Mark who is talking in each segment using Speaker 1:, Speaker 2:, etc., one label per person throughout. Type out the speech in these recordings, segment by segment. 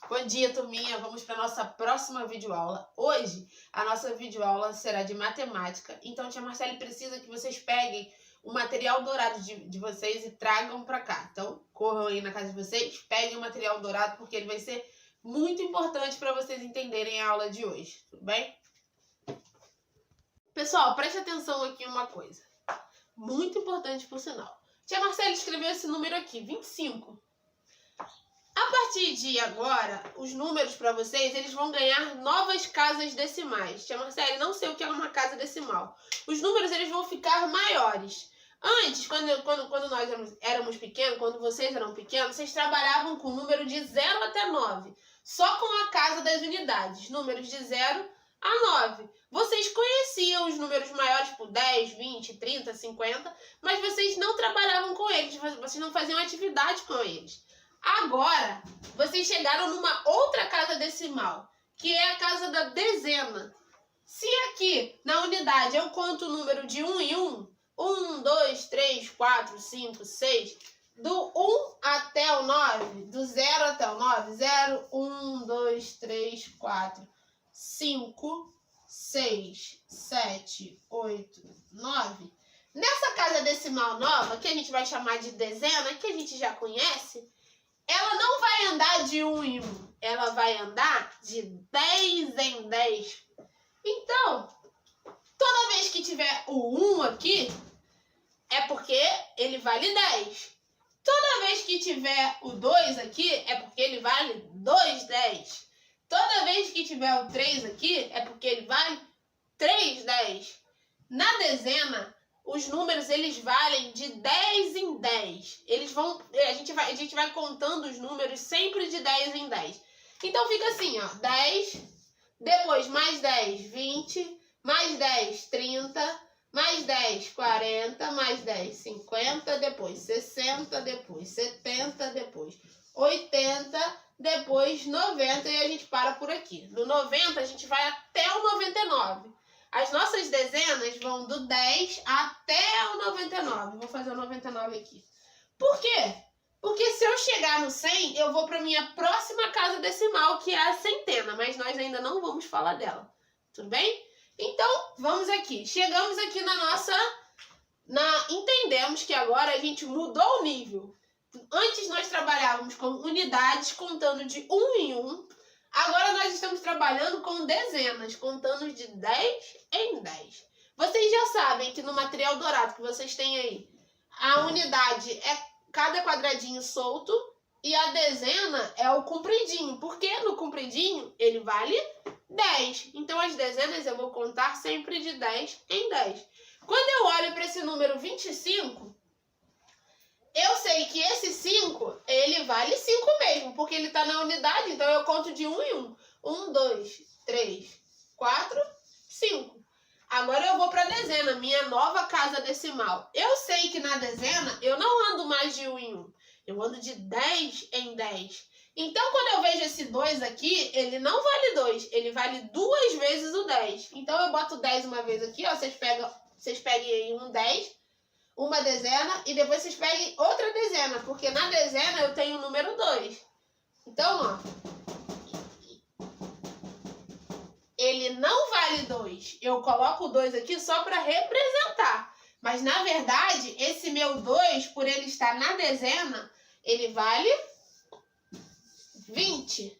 Speaker 1: Bom dia, turminha! Vamos para a nossa próxima videoaula. Hoje, a nossa videoaula será de matemática. Então, tia Marcele precisa que vocês peguem o material dourado de vocês e tragam para cá. Então, corram aí na casa de vocês, peguem o material dourado, porque ele vai ser muito importante para vocês entenderem a aula de hoje. Tudo bem? Pessoal, preste atenção aqui em uma coisa. Muito importante, por sinal. Tia Marcele escreveu esse número aqui, 25. A partir de agora, os números para vocês, eles vão ganhar novas casas decimais. Tia Marcele, não sei o que é uma casa decimal. Os números, eles vão ficar maiores. Antes, quando nós éramos pequenos, quando vocês eram pequenos, vocês trabalhavam com o número de 0 até 9. Só com a casa das unidades, números de 0 a 9. Vocês conheciam os números maiores por 10, 20, 30, 50, mas vocês não trabalhavam com eles, vocês não faziam atividade com eles. Agora, vocês chegaram numa outra casa decimal, que é a casa da dezena. Se aqui, na unidade, eu conto o número de 1 em 1, 1, 2, 3, 4, 5, 6, do 1 até o 9, do 0 até o 9, 0, 1, 2, 3, 4, 5, 6, 7, 8, 9. Nessa casa decimal nova, que a gente vai chamar de dezena, que a gente já conhece, ela não vai andar de 1 em 1, ela vai andar de 10 em 10. Então, toda vez que tiver o 1 aqui, é porque ele vale 10. Toda vez que tiver o 2 aqui, é porque ele vale 2 10. Toda vez que tiver o 3 aqui, é porque ele vale 3 10. Na dezena, os números, eles valem de 10 em 10. A gente vai contando os números sempre de 10 em 10. Então fica assim, ó, 10, depois mais 10, 20, mais 10, 30, mais 10, 40, mais 10, 50, depois 60, depois 70, depois 80, depois 90 e a gente para por aqui. No 90 a gente vai até o 99. As nossas dezenas vão do 10 até o 99. Vou fazer o 99 aqui. Por quê? Porque se eu chegar no 100, eu vou para a minha próxima casa decimal, que é a centena. Mas nós ainda não vamos falar dela. Tudo bem? Então, vamos aqui. Chegamos aqui na nossa... Entendemos que agora a gente mudou o nível. Antes nós trabalhávamos com unidades, contando de 1 em 1. Agora nós estamos trabalhando com dezenas, contando de 10 em 10. Vocês já sabem que no material dourado que vocês têm aí, a unidade é cada quadradinho solto e a dezena é o compridinho. Porque no compridinho ele vale 10. Então as dezenas eu vou contar sempre de 10 em 10. Quando eu olho para esse número 25... eu sei que esse 5, ele vale 5 mesmo, porque ele está na unidade, então eu conto de 1 em 1. 1, 2, 3, 4, 5. Agora eu vou para a dezena, minha nova casa decimal. Eu sei que na dezena eu não ando mais de 1 em 1, eu ando de 10 em 10. Então, quando eu vejo esse 2 aqui, ele não vale 2, ele vale 2 vezes o 10. Então, eu boto 10 uma vez aqui, ó, vocês peguem aí um 10, uma dezena, e depois vocês peguem outra dezena, porque na dezena eu tenho o número 2. Então, ó, ele não vale 2. Eu coloco o 2 aqui só para representar. Mas, na verdade, esse meu 2, por ele estar na dezena, ele vale 20.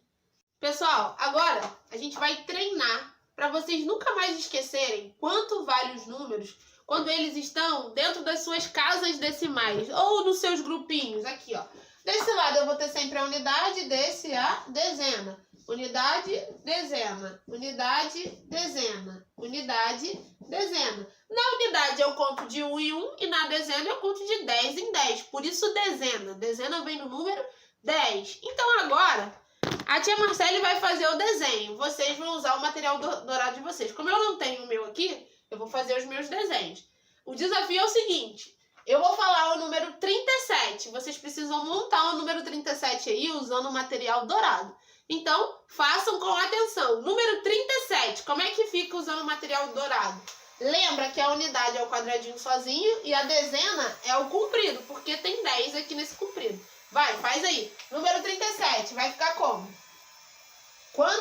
Speaker 1: Pessoal, agora a gente vai treinar para vocês nunca mais esquecerem quanto vale os números quando eles estão dentro das suas casas decimais ou nos seus grupinhos. Aqui, ó. Desse lado eu vou ter sempre a unidade, desse a dezena. Unidade, dezena. Unidade, dezena. Unidade, dezena. Na unidade eu conto de 1 em 1 e na dezena eu conto de 10 em 10. Por isso dezena. Dezena vem no número 10. Então agora a tia Marcele vai fazer o desenho. Vocês vão usar o material dourado de vocês. Como eu não tenho o meu aqui, eu vou fazer os meus desenhos. O desafio é o seguinte. Eu vou falar o número 37. Vocês precisam montar o número 37 aí usando o material dourado. Então, façam com atenção. Número 37. Como é que fica usando o material dourado? Lembra que a unidade é o quadradinho sozinho e a dezena é o comprido, porque tem 10 aqui nesse comprido. Vai, faz aí. Número 37. Vai ficar como?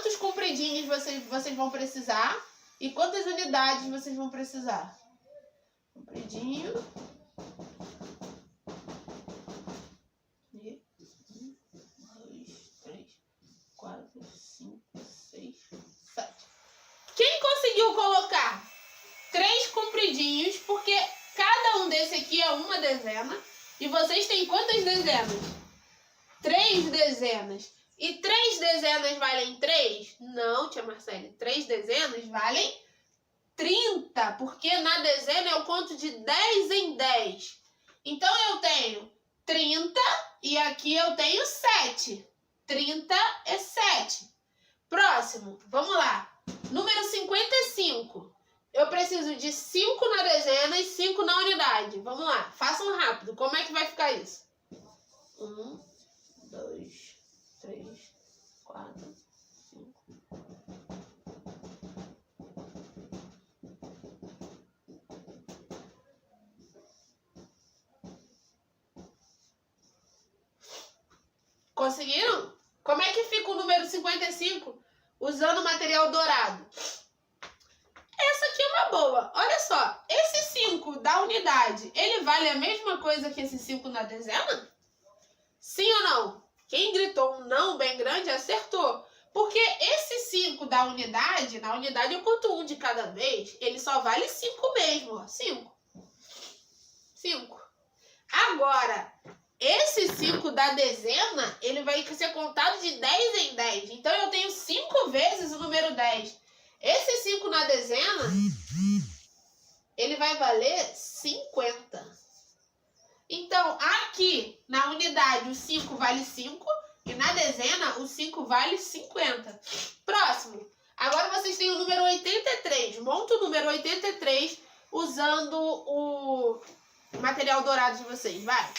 Speaker 1: quantos compridinhos vocês vão precisar e quantas unidades vocês vão precisar. Compridinho. E 1, 2, 3, 4, 5, 6, 7. Quem conseguiu colocar 3 compridinhos, porque cada um desse aqui é uma dezena, e vocês têm quantas dezenas? 3 dezenas. E 3 dezenas valem 3? Não, tia Marcele. 3 dezenas valem 30, porque na dezena eu conto de 10 em 10. Então eu tenho 30 e aqui eu tenho 7. 30 é 7. Próximo, vamos lá. Número 55. Eu preciso de 5 na dezena e 5 na unidade. Vamos lá, façam rápido. Como é que vai ficar isso? 1, 2, 3, 4, 5. Conseguiram? Como é que fica o número 55 usando material dourado? Essa aqui é uma boa. Olha só, esse 5 da unidade, ele vale a mesma coisa que esse 5 na dezena? Sim ou não? Quem gritou um não bem grande acertou. Porque esse 5 da unidade, na unidade eu conto um de cada vez, ele só vale 5 mesmo, ó. 5. 5. Agora, esse 5 da dezena, ele vai ser contado de 10 em 10. Então eu tenho 5 vezes o número 10. Esse 5 na dezena, ele vai valer 50. Então, aqui na unidade o 5 vale 5 e na dezena o 5 vale 50. Próximo. Agora vocês têm o número 83. Monta o número 83 usando o material dourado de vocês. Vai.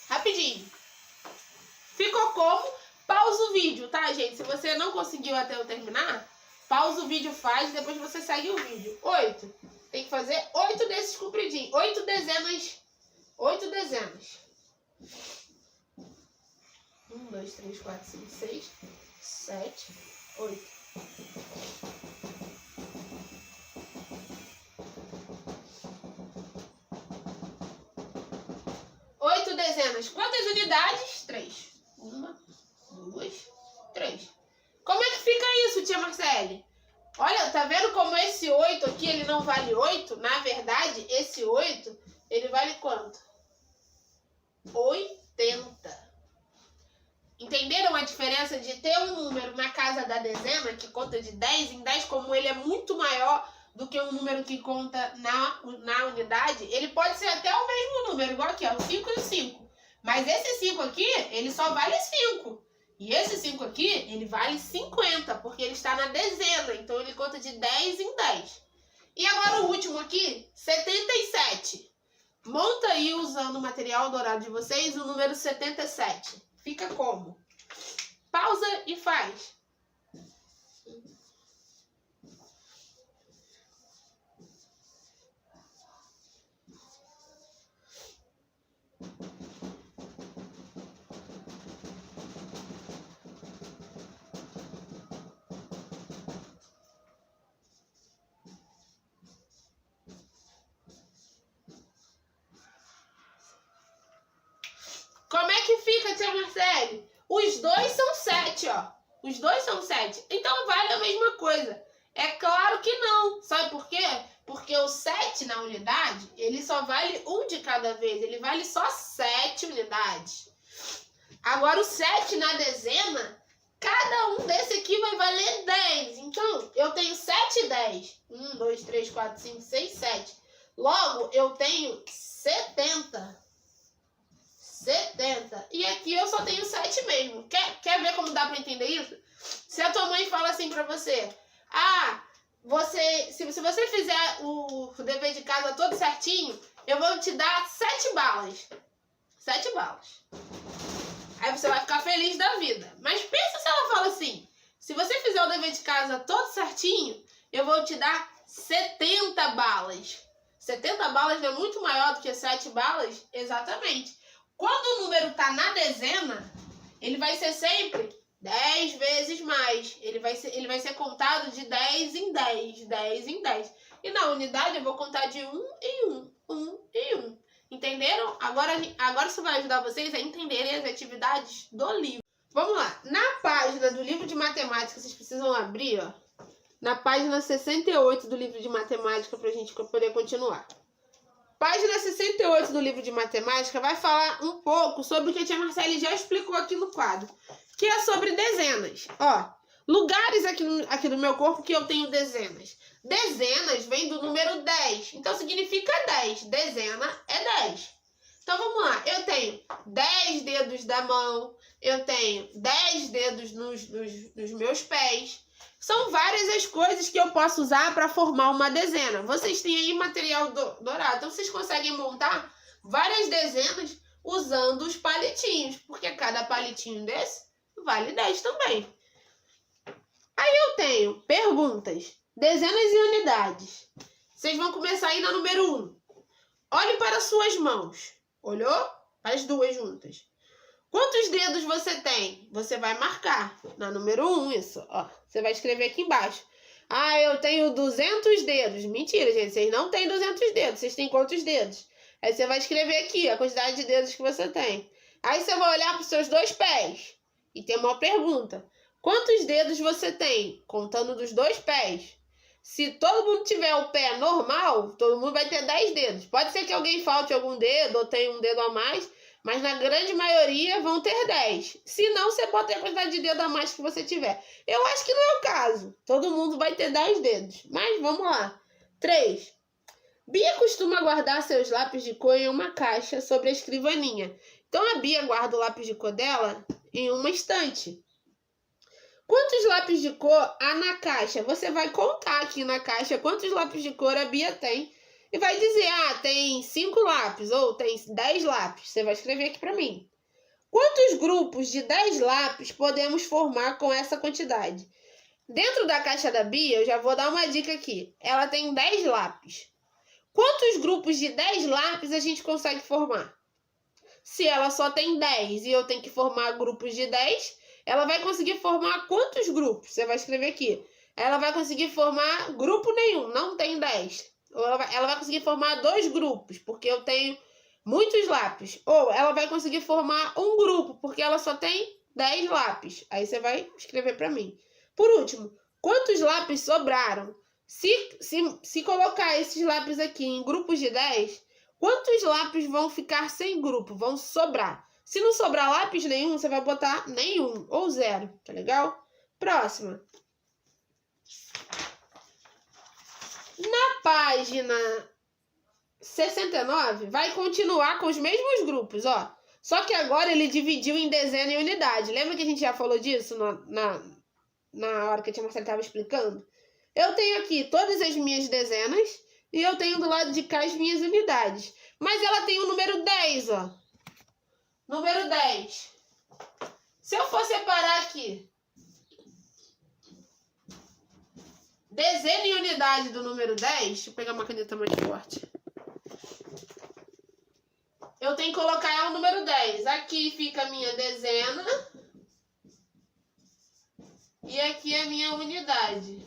Speaker 1: Rapidinho. Ficou como? Pausa o vídeo, tá, gente? Se você não conseguiu até eu terminar, pausa o vídeo, faz, depois você segue o vídeo. 8. Tem que fazer 8 desses compridinhos. 8 dezenas. 8 dezenas. 1, 2, 3, 4, 5, 6, 7, 8. Oito dezenas. Quantas unidades? 3. 1, 2, 3. Como é que fica isso, tia Marcele? Olha, tá vendo como esse 8 aqui, ele não vale 8? Na verdade, esse 8, ele vale quanto? 80. Entenderam a diferença de ter um número na casa da dezena, que conta de 10 em 10, como ele é muito maior do que um número que conta na unidade? Ele pode ser até o mesmo número, igual aqui, ó, o 5 e o 5. Mas esse 5 aqui, ele só vale 5. E esse 5 aqui, ele vale 50, porque ele está na dezena. Então, ele conta de 10 em 10. E agora o último aqui, 77. Monta aí, usando o material dourado de vocês, o número 77. Fica como? Pausa e faz. Como é que fica, tia Marcele? Os dois são 7, ó. Os dois são 7. Então vale a mesma coisa. É claro que não. Sabe por quê? Porque o 7 na unidade, ele só vale um de cada vez. Ele vale só 7 unidades. Agora o 7 na dezena, cada um desse aqui vai valer 10. Então, eu tenho 7 e 10. 1, 2, 3, 4, 5, 6, 7. Logo, eu tenho 70. 70. E aqui eu só tenho 7 mesmo. Quer ver como dá pra entender isso? Se a tua mãe fala assim pra você: ah, se você fizer o dever de casa todo certinho, eu vou te dar 7 balas. 7 balas. Aí você vai ficar feliz da vida. Mas pensa se ela fala assim: se você fizer o dever de casa todo certinho, eu vou te dar 70 balas. 70 balas é muito maior do que 7 balas? Exatamente. Quando o número está na dezena, ele vai ser sempre 10 vezes mais. Ele vai ele vai ser contado de 10 em 10, 10 em 10. E na unidade eu vou contar de 1 em 1, 1 em 1. Entenderam? Agora isso vai ajudar vocês a entenderem as atividades do livro. Vamos lá. Na página do livro de matemática, vocês precisam abrir, ó. Na página 68 do livro de matemática, para a gente poder continuar. Página 68 do livro de matemática vai falar um pouco sobre o que a tia Marcele já explicou aqui no quadro, que é sobre dezenas. Ó, lugares aqui no meu corpo que eu tenho dezenas. Dezenas vem do número 10, então significa 10. Dezena é 10. Então vamos lá, eu tenho 10 dedos da mão, eu tenho 10 dedos nos meus pés. São várias as coisas que eu posso usar para formar uma dezena. Vocês têm aí material dourado, então vocês conseguem montar várias dezenas usando os palitinhos, porque cada palitinho desse vale 10 também. Aí eu tenho perguntas, dezenas e unidades. Vocês vão começar aí na número 1. Olhe para suas mãos. Olhou? As duas juntas. Quantos dedos você tem? Você vai marcar na número 1 isso, ó. Você vai escrever aqui embaixo. Ah, eu tenho 200 dedos. Mentira, gente. Vocês não têm 200 dedos. Vocês têm quantos dedos? Aí você vai escrever aqui a quantidade de dedos que você tem. Aí você vai olhar para os seus dois pés. E tem uma pergunta. Quantos dedos você tem? Contando dos dois pés. Se todo mundo tiver o pé normal, todo mundo vai ter 10 dedos. Pode ser que alguém falte algum dedo ou tenha um dedo a mais, mas na grande maioria vão ter 10. Se não, você pode ter a quantidade de dedo a mais que você tiver. Eu acho que não é o caso. Todo mundo vai ter 10 dedos. Mas vamos lá. 3. Bia costuma guardar seus lápis de cor em uma caixa sobre a escrivaninha. Então a Bia guarda o lápis de cor dela em uma estante. Quantos lápis de cor há na caixa? Você vai contar aqui na caixa quantos lápis de cor a Bia tem. E vai dizer, tem 5 lápis ou tem 10 lápis. Você vai escrever aqui para mim. Quantos grupos de 10 lápis podemos formar com essa quantidade? Dentro da caixa da Bia, eu já vou dar uma dica aqui. Ela tem 10 lápis. Quantos grupos de 10 lápis a gente consegue formar? Se ela só tem 10 e eu tenho que formar grupos de 10, ela vai conseguir formar quantos grupos? Você vai escrever aqui. Ela vai conseguir formar grupo nenhum, não tem 10. Ou ela vai conseguir formar 2 grupos, porque eu tenho muitos lápis. Ou ela vai conseguir formar um grupo, porque ela só tem 10 lápis. Aí você vai escrever para mim. Por último, quantos lápis sobraram? Se colocar esses lápis aqui em grupos de 10, quantos lápis vão ficar sem grupo? Vão sobrar. Se não sobrar lápis nenhum, você vai botar nenhum ou 0, tá legal? Próxima. Na página 69, vai continuar com os mesmos grupos, ó. Só que agora ele dividiu em dezena e unidade. Lembra que a gente já falou disso na hora que a tia Marcela estava explicando? Eu tenho aqui todas as minhas dezenas e eu tenho do lado de cá as minhas unidades. Mas ela tem o número 10, ó. Número 10. Se eu for separar aqui dezena e unidade do número 10, deixa eu pegar uma caneta mais forte. Eu tenho que colocar o número 10. Aqui fica a minha dezena. E aqui a minha unidade.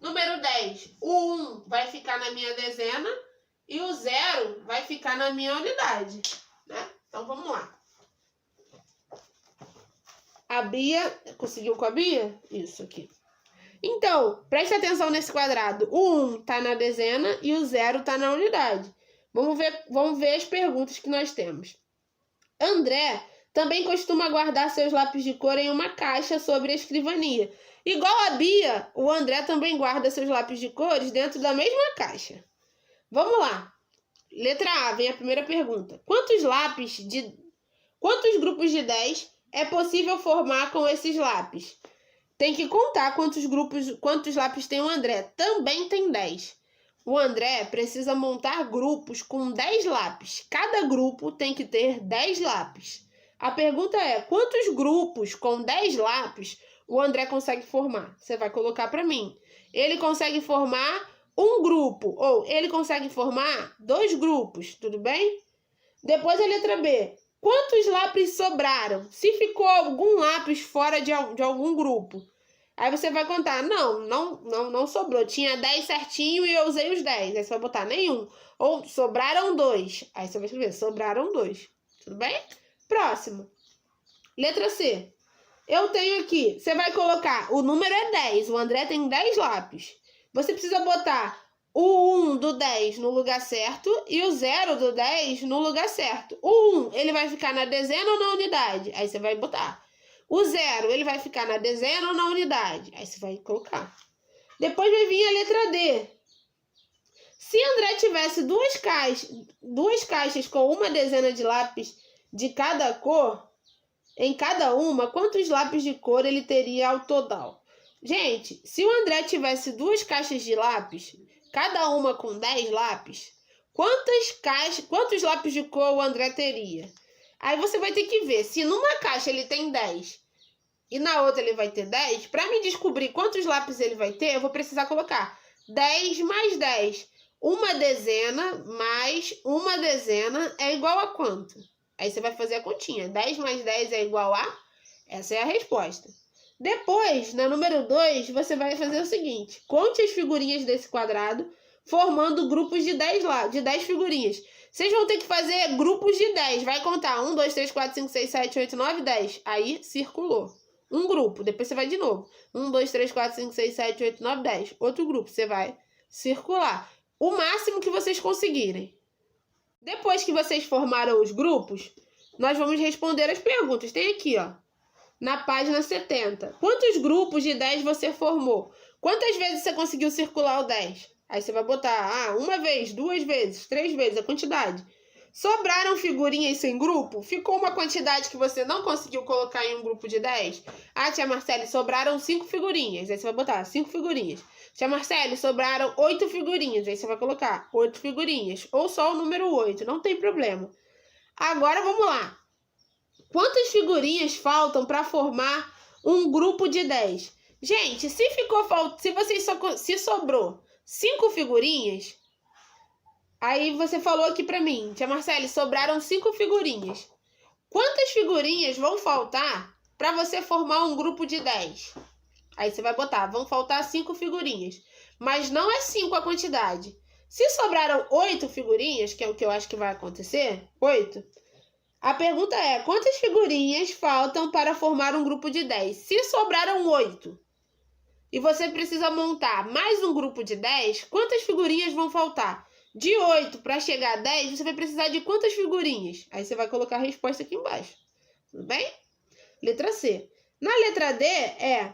Speaker 1: Número 10. O 1 vai ficar na minha dezena. E o 0 vai ficar na minha unidade, né? Então, vamos lá. A Bia... Conseguiu com a Bia? Isso aqui. Então, preste atenção nesse quadrado. O 1 está na dezena e o 0 está na unidade. Vamos ver as perguntas que nós temos. André também costuma guardar seus lápis de cor em uma caixa sobre a escrivania. Igual a Bia, o André também guarda seus lápis de cores dentro da mesma caixa. Vamos lá. Letra A, vem a primeira pergunta. Quantos grupos de 10 é possível formar com esses lápis? Tem que contar quantos lápis tem o André. Também tem 10. O André precisa montar grupos com 10 lápis. Cada grupo tem que ter 10 lápis. A pergunta é, quantos grupos com 10 lápis o André consegue formar? Você vai colocar para mim. Ele consegue formar um grupo, ou ele consegue formar 2 grupos, tudo bem? Depois a letra B. quantos lápis sobraram? Se ficou algum lápis fora de algum grupo. Aí você vai contar, não sobrou. Tinha 10 certinho e eu usei os 10. Aí você vai botar nenhum. Ou sobraram 2. Aí você vai escrever, sobraram 2. Tudo bem? Próximo. Letra C. Eu tenho aqui, você vai colocar, o número é 10. O André tem 10 lápis. Você precisa botar o 1 do 10 no lugar certo e o 0 do 10 no lugar certo. O 1, ele vai ficar na dezena ou na unidade? Aí você vai botar. O 0, ele vai ficar na dezena ou na unidade? Aí você vai colocar. Depois vai vir a letra D. Se André tivesse duas caixas com uma dezena de lápis de cada cor, em cada uma, quantos lápis de cor ele teria ao total? Gente, se o André tivesse 2 caixas de lápis, cada uma com 10 lápis, quantos lápis de cor o André teria? Aí você vai ter que ver, se numa caixa ele tem 10 e na outra ele vai ter 10, para me descobrir quantos lápis ele vai ter, eu vou precisar colocar 10 mais 10. Uma dezena mais uma dezena é igual a quanto? Aí você vai fazer a continha. 10 mais 10 é igual a? Essa é a resposta. Depois, na número 2, você vai fazer o seguinte. Conte as figurinhas desse quadrado, formando grupos de 10 figurinhas. Vocês vão ter que fazer grupos de 10. Vai contar 1, 2, 3, 4, 5, 6, 7, 8, 9, 10. Aí, circulou. Um grupo. Depois você vai de novo. 1, 2, 3, 4, 5, 6, 7, 8, 9, 10. Outro grupo. Você vai circular. O máximo que vocês conseguirem. Depois que vocês formaram os grupos, nós vamos responder as perguntas. Tem aqui, ó, na página 70. Quantos grupos de 10 você formou? Quantas vezes você conseguiu circular o 10? Aí você vai botar, uma vez, 2 vezes, 3 vezes, a quantidade. Sobraram figurinhas sem grupo? Ficou uma quantidade que você não conseguiu colocar em um grupo de 10? Tia Marcele, sobraram 5 figurinhas. Aí você vai botar 5 figurinhas. Tia Marcele, sobraram 8 figurinhas. Aí você vai colocar 8 figurinhas. Ou só o número 8, não tem problema. Agora vamos lá. Quantas figurinhas faltam para formar um grupo de 10? Gente, se sobrou 5 figurinhas, aí você falou aqui para mim, tia Marcele, sobraram 5 figurinhas. Quantas figurinhas vão faltar para você formar um grupo de 10? Aí você vai botar, vão faltar 5 figurinhas. Mas não é 5 a quantidade. Se sobraram 8 figurinhas, que é o que eu acho que vai acontecer, 8, a pergunta é, quantas figurinhas faltam para formar um grupo de 10? Se sobraram 8 e você precisa montar mais um grupo de 10, quantas figurinhas vão faltar? De 8 para chegar a 10, você vai precisar de quantas figurinhas? Aí você vai colocar a resposta aqui embaixo. Tudo bem? Letra C. Na letra D é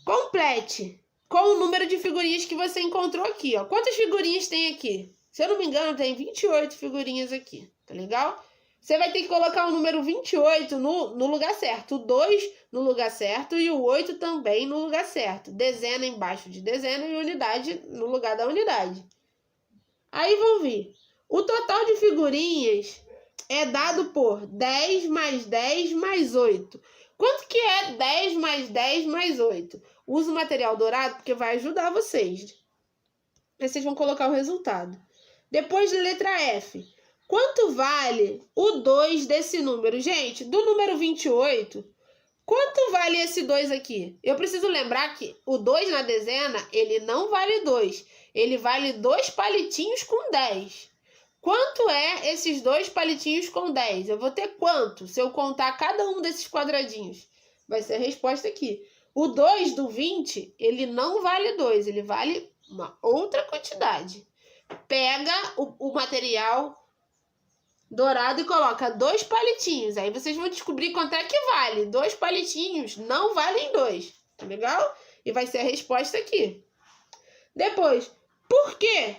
Speaker 1: complete com o número de figurinhas que você encontrou aqui, ó. Quantas figurinhas tem aqui? Se eu não me engano, tem 28 figurinhas aqui. Tá legal? Você vai ter que colocar o número 28 no lugar certo. O 2 no lugar certo e o 8 também no lugar certo. Dezena embaixo de dezena e unidade no lugar da unidade. Aí vão vir. O total de figurinhas é dado por 10 mais 10 mais 8. Quanto que é 10 mais 10 mais 8? Usa o material dourado porque vai ajudar vocês. Aí vocês vão colocar o resultado. Depois da letra F. Quanto vale o 2 desse número? Gente, do número 28, quanto vale esse 2 aqui? Eu preciso lembrar que o 2 na dezena, ele não vale 2. Ele vale 2 palitinhos com 10. Quanto é esses 2 palitinhos com 10? Eu vou ter quanto se eu contar cada um desses quadradinhos? Vai ser a resposta aqui. O 2 do 20, ele não vale 2, ele vale uma outra quantidade. Pega o material dourado e coloca 2 palitinhos. Aí vocês vão descobrir quanto é que vale. 2 palitinhos não valem 2. Tá legal? E vai ser a resposta aqui. Depois, por quê?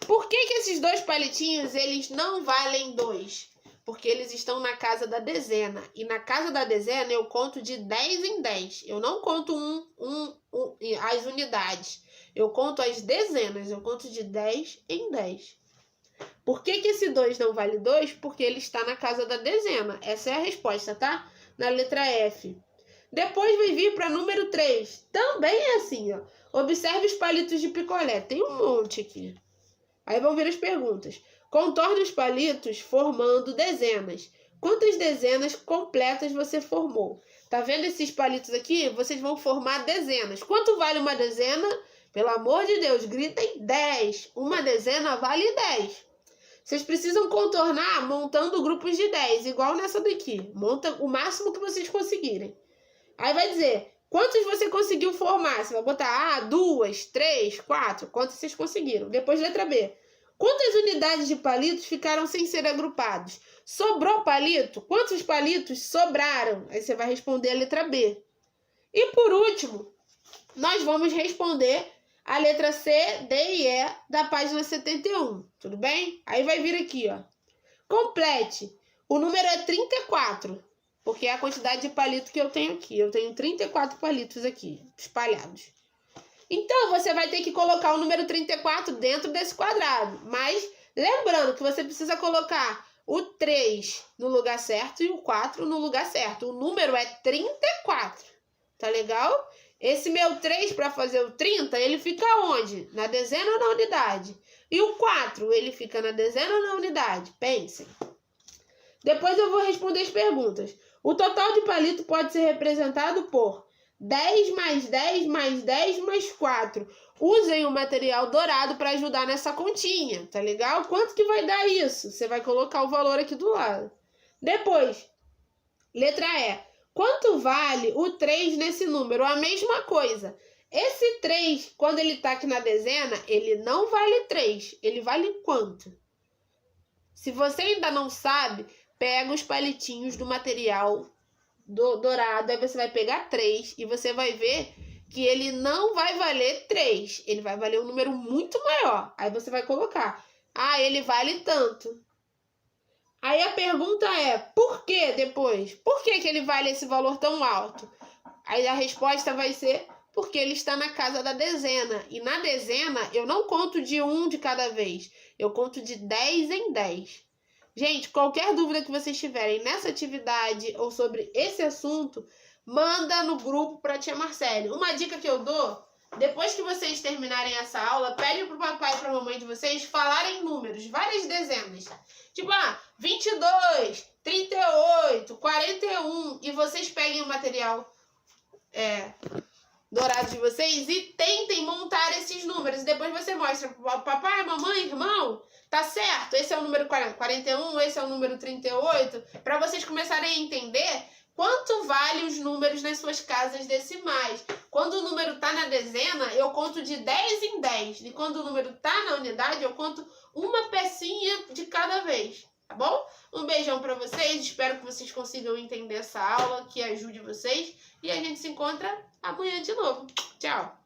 Speaker 1: Por que esses 2 palitinhos, eles não valem 2? Porque eles estão na casa da dezena. E na casa da dezena eu conto de 10 em 10. Eu não conto as unidades. Eu conto as dezenas. Eu conto de 10 em 10. Por que esse 2 não vale 2? Porque ele está na casa da dezena. Essa é a resposta, tá? Na letra F. Depois vai vir para número 3. Também é assim, ó. Observe os palitos de picolé. Tem um monte aqui. Aí vão vir as perguntas. Contorne os palitos formando dezenas. quantas dezenas completas você formou. Tá vendo esses palitos aqui? Vocês vão formar dezenas. Quanto vale uma dezena? Pelo amor de Deus, gritem 10. Uma dezena vale 10. Vocês precisam contornar montando grupos de 10, igual nessa daqui. Monta o máximo que vocês conseguirem. Aí vai dizer, quantos você conseguiu formar? Você vai botar 2, 3, 4, quantos vocês conseguiram. Depois letra B. Quantas unidades de palitos ficaram sem ser agrupados? Sobrou palito? Quantos palitos sobraram? Aí você vai responder a letra B. E por último, nós vamos responder a letra C, D e E da página 71. Tudo bem? Aí vai vir aqui, ó. Complete. O número é 34, porque é a quantidade de palito que eu tenho aqui. Eu tenho 34 palitos aqui, espalhados. Então, você vai ter que colocar o número 34 dentro desse quadrado. Mas, lembrando que você precisa colocar o 3 no lugar certo e o 4 no lugar certo. O número é 34. Tá legal? Esse meu 3 para fazer o 30, ele fica onde? Na dezena ou na unidade? E o 4, ele fica na dezena ou na unidade? Pensem. Depois eu vou responder as perguntas. O total de palito pode ser representado por 10 mais 10 mais 10 mais 4. Usem o material dourado para ajudar nessa continha, tá legal? Quanto que vai dar isso? Você vai colocar o valor aqui do lado. Depois, letra E. Quanto vale o 3 nesse número? A mesma coisa. Esse 3, quando ele está aqui na dezena, ele não vale 3. Ele vale quanto? Se você ainda não sabe, pega os palitinhos do material dourado, aí você vai pegar 3 e você vai ver que ele não vai valer 3. Ele vai valer um número muito maior. Aí você vai colocar, ele vale tanto. Aí a pergunta é, por que depois? Por que ele vale esse valor tão alto? Aí a resposta vai ser, porque ele está na casa da dezena. E na dezena, eu não conto de 1 de cada vez. Eu conto de 10 em 10. Gente, qualquer dúvida que vocês tiverem nessa atividade ou sobre esse assunto, manda no grupo para a tia Marcele. Uma dica que eu dou, depois que vocês terminarem essa aula, pede para o papai e para a mamãe de vocês falarem números, várias dezenas. Tipo, 22, 38, 41. E vocês peguem o material dourado de vocês e tentem montar esses números. E depois você mostra para o papai, mamãe, irmão, tá certo? Esse é o número 41, esse é o número 38. Para vocês começarem a entender quanto vale os números nas suas casas decimais. Quando o número tá na dezena, eu conto de 10 em 10. E quando o número tá na unidade, eu conto uma pecinha de cada vez. Tá bom? Um beijão pra vocês. Espero que vocês consigam entender essa aula, que ajude vocês. E a gente se encontra amanhã de novo. Tchau!